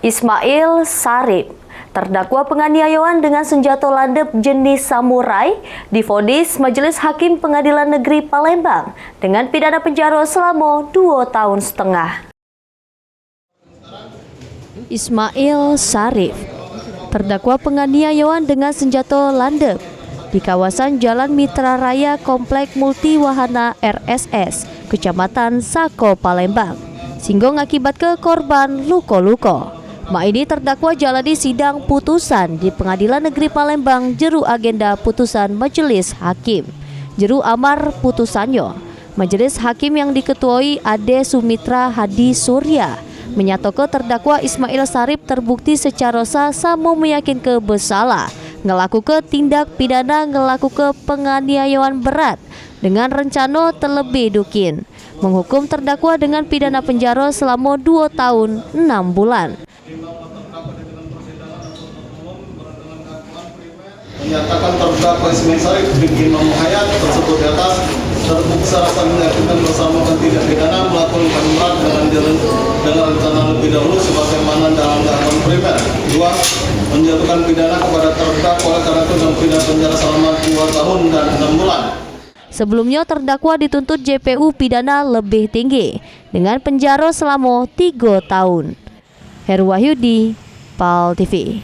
Ismail Sarip, terdakwa penganiayaan dengan senjata landep jenis samurai, divonis Majelis Hakim Pengadilan Negeri Palembang dengan pidana penjara selama 2,5 tahun. Ismail Sarip, terdakwa penganiayaan dengan senjata landep di kawasan Jalan Mitra Raya Komplek Multi Wahana RSS, Kecamatan Sako, Palembang, sehingga akibat ke korban luka-luka. Mak ini terdakwa jalani sidang putusan di Pengadilan Negeri Palembang jeru agenda putusan Majelis Hakim. Jeru amar putusannya, Majelis Hakim yang diketuai Ade Sumitra Hadi Surya menyatakan terdakwa Ismail Sarip terbukti secara sah sama meyakinkan bersalah ngelakukan tindak pidana ngelakukan penganiayaan berat dengan rencana terlebih dukin, menghukum terdakwa dengan pidana penjara selama 2 tahun 6 bulan. Menyatakan terdakwa Ismail Sarip bin Imam Hayat tersebut di atas terbukti secara sah meyakinkan bersama dan tidak pidana melakukan berat dengan rencana lebih dahulu sebagaimana dalam dakwaan primer. 2. Menjatuhkan pidana kepada terdakwa oleh karena itu dengan pidana penjara selama 2 tahun dan 6 bulan. Sebelumnya terdakwa dituntut JPU pidana lebih tinggi dengan penjara selama 3 tahun. Heru Wahyudi, PAL TV.